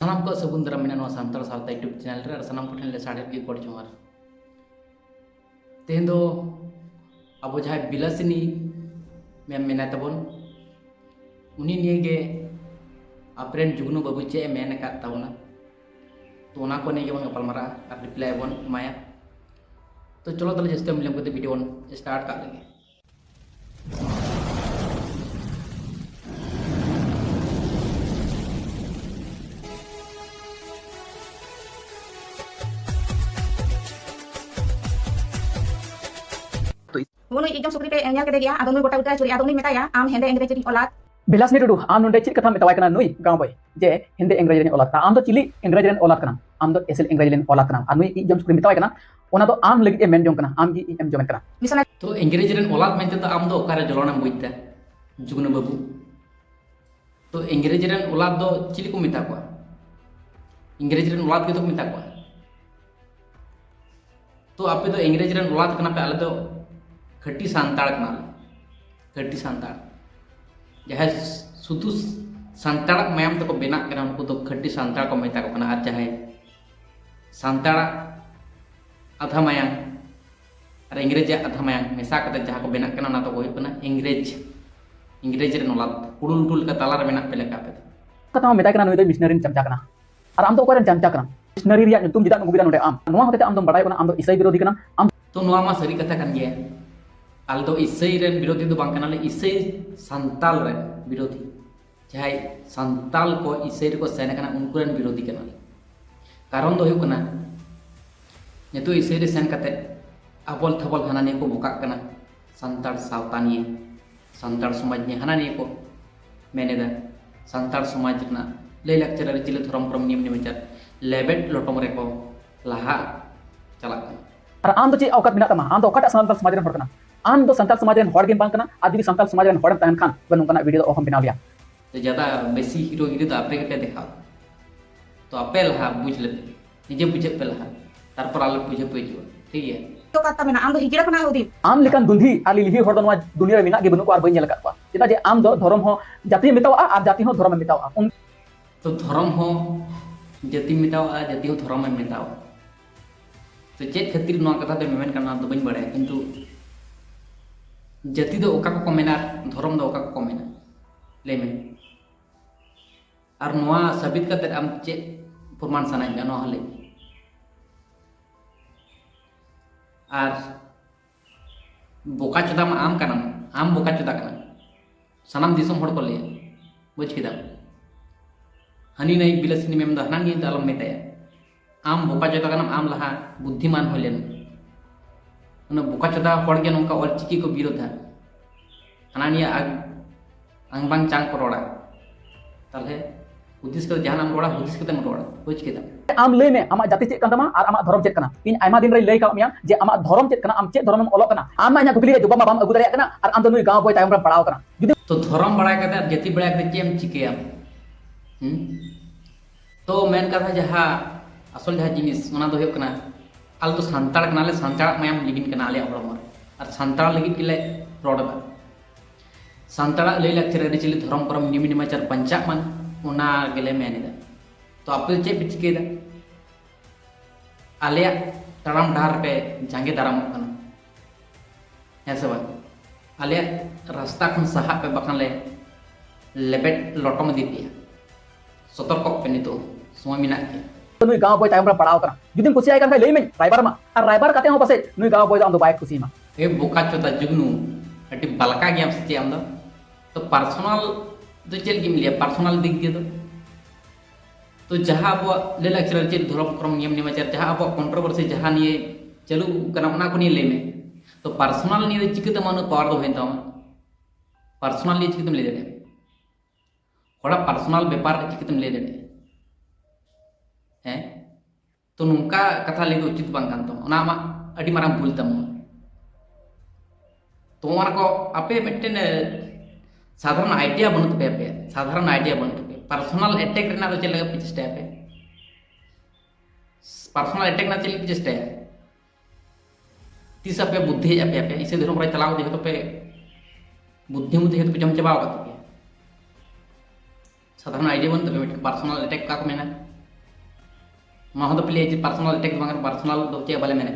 सानाम को सगुन दाराम मेना सानताड़ सावता यूट्यूब चैनल रे सानाम को ठेन ले साढ़े गे गड़ जोहार तेहन दो अब जहाँ बिलासिनी मैम मेना तबन उनी निये गे आपरेन जुगनू बाबू चे मेन का तावना तो ओना को निये बन गपालमारा और रिप्लाई बन एमाया तो चलो तले जस्ते मिलम को वीडियो बन स्टार्ट कर लेंगे। वो नुई एकदम सुकरी पे एंगल के गया आदो नुई गोटा उतरा चुरी आदो नुई मेताया आम हेंदे इंग्रेजी री ओलाद बिलासनी टुडू आम नोंडे चिक कथा मेतावाय कना नुई गांव बय जे हिंदे इंग्रेजी रेन ओलाद का आम दो चिली इंग्रेजी रेन ओलाद कना आम दो एसएल इंग्रेजी रेन ओलाद कना आ नुई एकदम सुकरी मेतावाय कना ओना दो आम लगी मेन जों कना आम की एम जों कना मिसना तो इंग्रेजी रेन ओलाद मेनते तो आम दो ओकारे जलोना बुझता जुगनू बाबू तो इंग्रेजी रेन ओलाद दो चिली को मेता को इंग्रेजी रेन ओलाद के तो मेता को तो आपे तो इंग्रेजी रेन ओलाद कना पे आले तो खट्टी सानताड़ कना खट्टी सानताड़ जहाँ सुधु सानताड़ मायाम तक बेना कना उनको तो खट्टी सानताड़ को मेता को कना और जहाँ सानताड़ आधा मायाम और इंग्रेजी आधा मायाम मेसा कते जहाँ को बेना कना ना तो होय कना इंग्रेजी रेन ओलाद उडुल उडुल का तालार बेना पे लेका पे कथा मेताय कना नुई दो मिशनरी चमचा कना और आम दो ओकरे चमचा कना मिशनरी रिया तुम जिदा नुगुबिदा नोडे आम नोआ होते आम दो बड़ाय कना आम दो ईसाई विरोधी कना आम तो नोआ मा सरी कथा कन गया आल दो ईसाई रेन विरोधी दो बांग कनाले ईसाई संताल रेन विरोधी जहां संताल को ईसाई को सेना कना उनको रेन विरोधी कनाले कारण दो हुकना नेतो ईसाई रे सेन कते अबल थबल हाना ने को बोका कना संताल सावतानिए संताल समाज ने हाना ने को मेनेदा संताल समाज ना ले लेक्चर रे चिले धरम परम नियम निमचार लेबेट लोटम रे को लाहा चला और आम दो चे औकात मिना तमा आम दो औकात संताल समाज रेन हर कना आम दो संताल समाज रेन हर गेम बांग कना आदि संताल समाज रेन हर तहन खान बन उनका वीडियो दो हम बिना लिया तो ज़्यादा बेसी हीरो हीरो तो आपे के देखा तो आपे लहा बुझ लेते निजे बुझे पे लहा तारपर आले बुझे पे जो ठीक है तो कत्ता मेना आम दो हिजड़ा कना उदी आम लेकान दुंधी आली लिहि हर दो नवा दुनिया रे मिना गे बनु को आर बइन नेल का चेदा जे आम दो धर्म हो जाति मेतावा और जाति हो धर्म मेतावा उन तो धर्म हो जाति मेटावा जाति हो धर्म में मेटावा तो चेक खातिर नवा कथा तो मेमेन करना तो बइन बड़े किंतु जाति दो ओका को मेना धर्म दो ओका को मेना ले में और नवा साबित करते आम चे प्रमाण सनाई नवा हले और बोका चुदा आम कना आम बोका चुदा कना सनाम दिसम हड़ को ले बुझ किदा हनी नहीं बिलासिनी मेम दा हना नहीं तो आलम मेताया आम बोका चुदा कना आम लहा बुद्धिमान होलेन उन बोका चुदा हड़ के नोका ऑलचिकी को विरोधा हनानिया आंगबांग चांग को रोड़ा ताले हुदिस को जहां नाम रोड़ा हुदिस के तम रोड़ा बुझ किदा आम ले में आमा जाति चेक कना और आमा धर्म चेक कना इन आयमा दिन रे लay का मिया जे आमा धर्म चेक कना आम चेक धर्म ओलो कना आम ना गुपली रे जुबा मा बाम अगु दरिया कना और आम दो नुई गांव बोय तायम रे पड़ाव कना जुदि तो धर्म बड़ा कते जाति बड़ा कते चेम चिकेया तो मेन कथा जहां असल जहां जिनिस ओना दो हो कना आल तो संताड़ कनाले संताड़ मायाम लिगिन कना आले हड़म और संताड़ लगी किले रोडा संताड़ लई लेक्चर रे चिली धर्म परम नियम निमाचार पंचाक मान ओना गेले मेनेदा तो आपे चे पिचकेदा आले तड़ाम डार पे जांगे दाराम कना ऐसे बा आले रास्ता खन सहा पे बखान ले लेबेट लोटम दी पिया सतर्क पे नितो समय मिना के नुई गांव बोय तायम रे पड़ाव कना जुदिम कुसी आय कन लay में राइबर मा और राइबर काते हो पासे नुई गांव बोय आम दो बाइक खुशी मा ए बोका चोता जुगनू अटी बलका गेम से आम तो पर्सनल तो चल गेम लिया पर्सनल दिख दिया तो जहाँ अब ले लेक्चर चेक धर्म क्रम नियम निमाचार जहाँ अब कंट्रोवर्सी जहाँ निये चलू कना उना को निये ले में तो पर्सनल निये चिकिते मानो पावर दो हेंता पर्सनल निये चिकिते ले दे थोड़ा पर्सनल व्यापार चिकिते ले दे हैं तो नुका कथा ले उचित बांग कान तो ओना मा अडी माराम भूल तम तो ओना को आपे मिटन साधारण आइडिया बनत पे पे साधारण आइडिया बनत पे पर्सनल अटैक रेना तो चलेगा पिचस्टे पे पर्सनल अटैक ना चले पिचस्टे तीस पे बुद्धि पे पे इसे धर्म पर चलाओ देखो तो पे बुद्धि मुद्धि तो जम चबाओ का तो साधारण आइडिया बनत पे पर्सनल अटैक का को मेना नवा तो पे पर्सनल अटैक बांग पर्सनल दो चे बाले मेने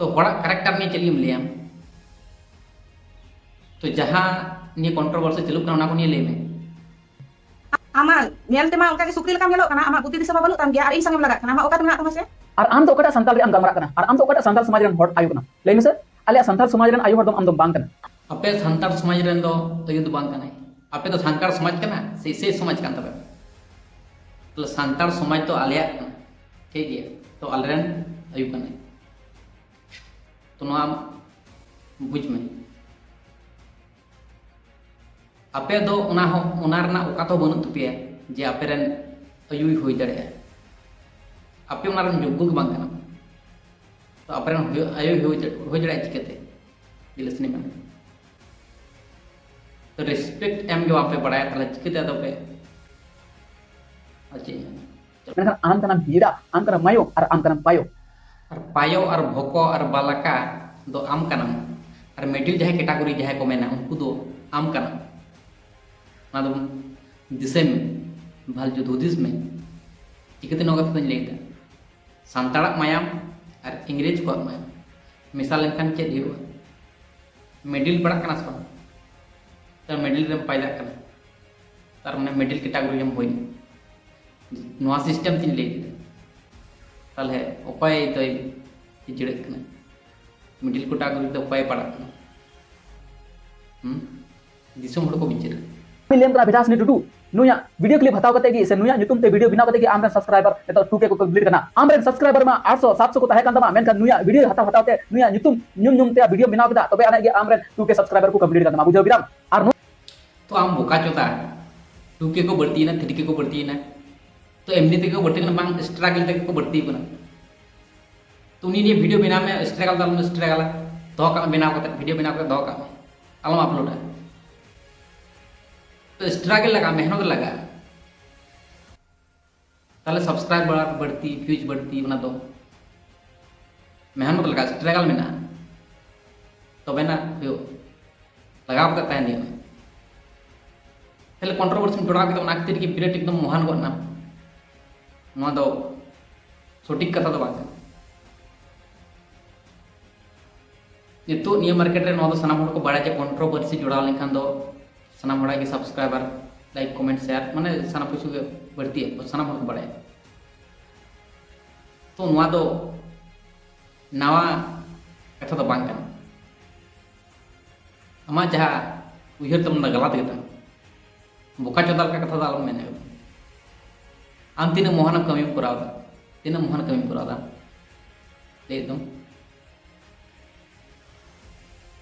तो हड़ा करेक्टर नहीं चलिए लिया तो जहाँ निये कंट्रोवर्सी चलुक ना को निये ले में आमा नेल तेमा उनका के सुक्री लका मेलो kana ama buti disa balu tam dia ari sangam lagat kana ama okat menga tamase और आम तो ओकटा संताल रे आम गमरा कना और आम तो ओकटा संताल समाज रन हॉट आयु कना लेकिन सर अले संताल समाज रन आयु हॉट आम दम बांग कना अपे संतार समाज रेन दो अयु दो बांग कना अपे तो संतार समाज कना से समाज कान तबे तो संतार समाज तो आलिया कना ठीक है तो अलरेन अयु कना तो नवा बुझ में अपे दो उना रना ओका तो बनु तुपिया जे अपे रेन अयु होई दड़े अपे उना रन जोग्गु बांग कना तो अपे रेन अयु होई दड़े चिकते दिलसनी में तो रिस्पेक्ट एम जो आप पे बढ़ाया तले चिकते तो पे अच्छी मेनखान आम कना बीड़ा आम कना मायो और आम कना पायो और भोको और बालका दो आम कना और मिडिल जहाँ कैटेगरी जहाँ को मेना उनको दो आम कना ना तो दिसे में भाल जो दुदिस में चिकते नौका तो नहीं लेता संताड़ा मायाम और इंग्रेज को मायाम मिसाल इनखान चेक हिरो मिडिल बड़ा कना सो तो मिडिल रे पाइला कना तार माने मिडिल कैटेगरी में होई नवा सिस्टम तीन ले ताले उपाय तो चिड़े कना मिडिल कैटेगरी तो उपाय पड़ा दिसम हड़ को बिचार मिलियन कना भिटास नि टुटू नुया वीडियो क्लिप हटाव कते की से नुया नुतुम ते वीडियो बिना कते की आम रे सब्सक्राइबर एतो 2k को कंप्लीट करना आम रे सब्सक्राइबर मा 800 700 को तहे कान तमा मेनखान नुया वीडियो हटाव ते नुया नुतुम नुम ते वीडियो बिना कदा तबे आना के आम रे 2k सब्सक्राइबर को कंप्लीट करना बुझो बिराम और तो आम बोका चोता 2k को बढ़ती ना 3k को बढ़ती ना तो एमनी ते को बढ़ती ना बांग स्ट्रगल ते को बढ़ती बना तो उन्हीं ये वीडियो बिना में स्ट्रगल दो का बिना को वीडियो बिना को दो का अलम अपलोड है तो स्ट्रगल लगा मेहनत लगा ताले सब्सक्राइबर बढ़ती व्यूज बढ़ती बना तो मेहनत लगा स्ट्रगल में ना तो बेना यो लगाव करता है नहीं पहले कंट्रोवर्सी में जोड़ा के तो नाकतिर की पीरियड एकदम महान करना नवा दो सटीक कथा तो बात ये तो नियम मार्केट रे नवा दो सनाम हड़ को बड़ा जे कंट्रोवर्सी जोड़ा लेखान दो सनाम हड़ा के सब्सक्राइबर लाइक कमेंट शेयर माने सना कुछ बढ़ती है सनाम हड़ को बड़ा तो नवा दो नवा कथा तो बांग कना अमा जहाँ उहर तम गलत गेता बोका चोदाल का कथा तो आलम मेने आम तीन मोहन कमी करावदा तीन मोहन कमी करावदा ले दो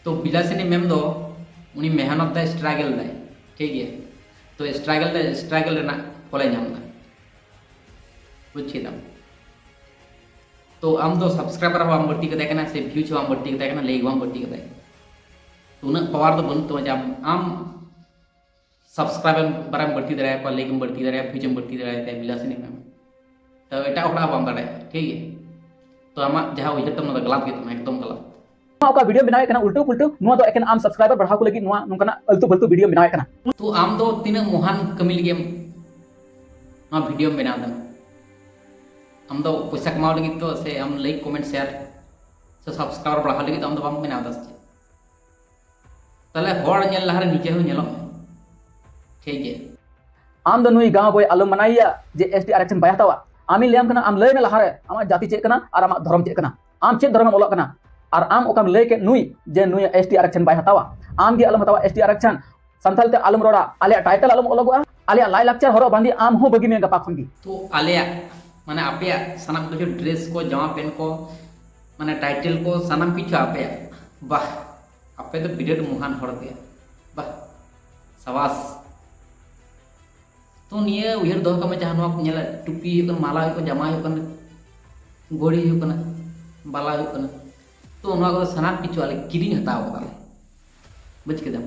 तो बिलासिनी मेम दो उनी मेहनत दा स्ट्रगल दा ठीक है तो स्ट्रगल ना फले नाम दा बुझी दाम तो आम दो सब्सक्राइबर हम बढ़ती कदा कना से व्यूज हम बढ़ती कदा कना लेग हम बढ़ती कदा तो उन पावर दो बन तो जब आम सब्सक्राइबर बराम बढ़ती दराया को लेग बढ़ती दराया व्यूज बढ़ती दराया ते बिलासिनी मेम तो एटा ओकड़ा बाम दराया ठीक है तो आमा जहां उजर तम ना गलत गेत एकदम गलत का वीडियो बनाए कना उल्टो पुल्टो नुआ दो एकेन आम सब्सक्राइबर बढ़ाव को लगी नुआ नुकना अल्तु बल्तु वीडियो बनाए कना तो आम दो तीन मोहन कमिल गेम ना वीडियो बना दन आम दो पैसा कमाव लगी तो से आम लाइक कमेंट शेयर से सब्सक्राइबर बढ़ाव लगी तो आम दो बाम बना दस तले हड़ नेल लहर नीचे हो नेलो ठीक है आम दो नुई गांव बॉय आलम मनाइया जे एसटी आरक्षण बाय हतावा आमी लेम कना आम लय में लहारे आमा जाति चेक कना और आमा धर्म चेक कना आम चेक धर्म ओलक कना और आम ओकम लय के नुई जे नुई एसटी आरक्षण बाय हतावा आम गे आलम हतावा एसटी आरक्षण संथाल ते आलम रोड़ा आले टाइटल आलम ओलगवा आले लाइ लाक्चर हरो बांदी आम हो बगी में गपा खनगी तो आले माने आपे सनाम को जो ड्रेस को जमा पेन को माने टाइटल को सनाम किछु आपे वाह आपे तो बिरेड मोहन हड़ के वाह सवास तो निये उहर दो का में जहां नो नेला टुपी हो माला हो जमा हो गोड़ी हो बाला हो तो नवा को सनाम किछु आले किरिंग हताव ताले बुझ के दम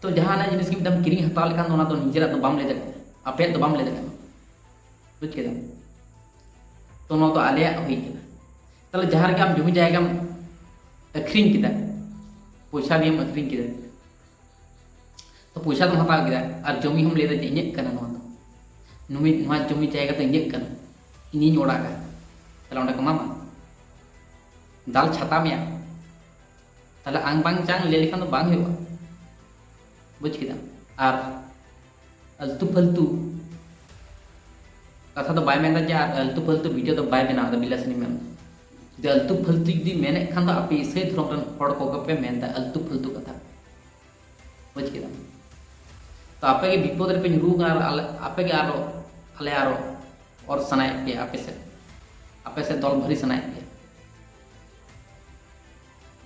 तो जहां ना जिनिस की दम किरिंग हताव लेखान तो निजेरा तो बाम ले दे आपे तो बाम ले दे बुझ के दम तो नवा तो आले होई तले जहां के आम जमी जायगा अखरिंग किदा पैसा दिए अखरिंग किदा तो पैसा तो हताव किदा और जमी हम ले दे इᱧ कना नवा नुमी नवा जमी जायगा तो इᱧ कना ᱤᱧᱤᱧ ᱚᱲᱟᱜᱟ ᱛᱟᱦᱞᱮ ᱚᱸᱰᱮ ᱠᱚ ᱮᱢᱟᱢᱟ ᱫᱟᱞ ᱪᱷᱟᱛᱟ ᱢᱮᱭᱟ ᱛᱟᱦᱞᱮ ᱟᱝ ᱵᱟᱝ ᱪᱟᱝ ᱞᱟᱹᱭ ᱞᱮᱠᱷᱟᱱ ᱫᱚ ᱵᱟᱝ ᱦᱩᱭᱩᱜᱼᱟ ᱵᱩᱡᱽ ᱠᱮᱫᱟᱢ ᱟᱨ ᱟᱞᱛᱩ ᱯᱷᱟᱞᱛᱩ कथा तो बाय मेंदा जे आलतू फालतू वीडियो तो बाय बनाव बिलासनी में जो आलतू फालतू जुदी मेने खान तो आपे इसे धरम रन हड़ को पे मेंदा आलतू फालतू कथा बुझ केदा तो आपे के विपद रे पे न्यूरू आपे के आरो आले आरो और सनाय पे आपे से दल भरी सनाय पे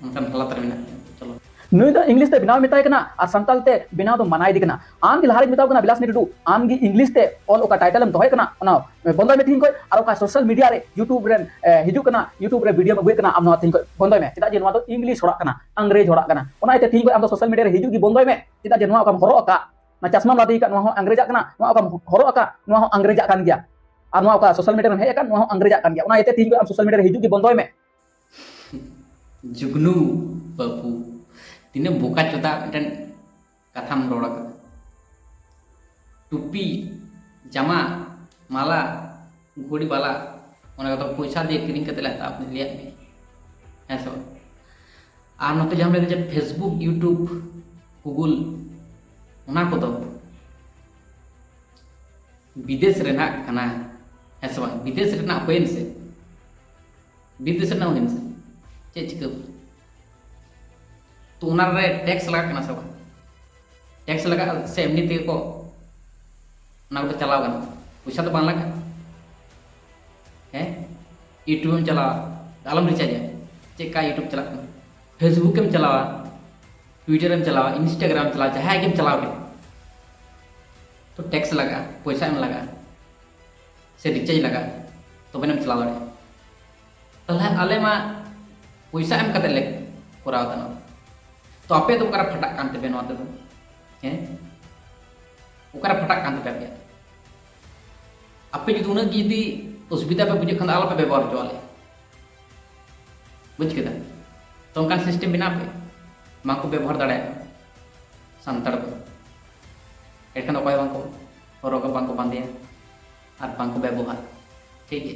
उनका हालत रे मेना चलो नुई दो इंग्लिश ते बिनाव मिताय कना और संताल ते बिनाव दो मनाय दिकना आम की लहारी मिताव कना बिलासनी टू आम की इंग्लिश ते ऑल ओका टाइटल हम दोय कना ओना बंदो में थिंग कोय और ओका सोशल मीडिया रे यूट्यूब रे हिजु कना यूट्यूब रे वीडियो में बुय कना आम नवा थिंग कोय बंदो में चिदा जे नवा तो इंग्लिश होड़ा कना अंग्रेज होड़ा कना ओना ते थिंग कोय आम तो सोशल मीडिया रे हिजु की बंदो में चिदा जे नवा ओका हरो अका ना चश्मा लादी का नवा हो अंग्रेजा कना नवा ओका हरो अका नवा हो अंग्रेजा कान गया और नवा ओका सोशल मीडिया रे हे का नवा हो अंग्रेजा कान गया ओना ते थिंग कोय आम सोशल मीडिया रे हिजु की बंदो में जुगनू बापू तीन बोका चोदा मिटन कथाम रोड़ा टुपी जामा माला घोड़ी बाला ओना तो पैसा दे किरिंग कते लाता आपने लिया में है सब आर नते जाम ले फेसबुक यूट्यूब गूगल ओना को तो विदेश रेना कना है सब विदेश रेना होइन से विदेश रेना होइन से चे चिका तो उनार रे टैक्स लगा कना सब टैक्स लगा से एमनी ते को ना को चलाव गना पैसा तो बांग लगा है यूट्यूब में चलावा आलम रिचार्ज चेक का यूट्यूब चला फेसबुक में चलावा ट्विटर में चलावा इंस्टाग्राम चलावा जहाँ के चलावा तो टैक्स लगा पैसा में लगा से रिचार्ज लगा तो मैंने चला दाड़े तले आले मा पैसा एम कते ले कोराव दना तो आपे तो ओकरा फटाक कानते पे नोते तो हैं ओकरा फटाक कानते पे आपे जुदी उना जुदी असुविधा पे बुझे खान आलो पे व्यवहार चले बुझ केदा तो उनका सिस्टम बिना पे मां को व्यवहार दाड़े संताड़ को एखान अकय बांको हरग बांको बांधिया और बांको व्यवहार ठीक है।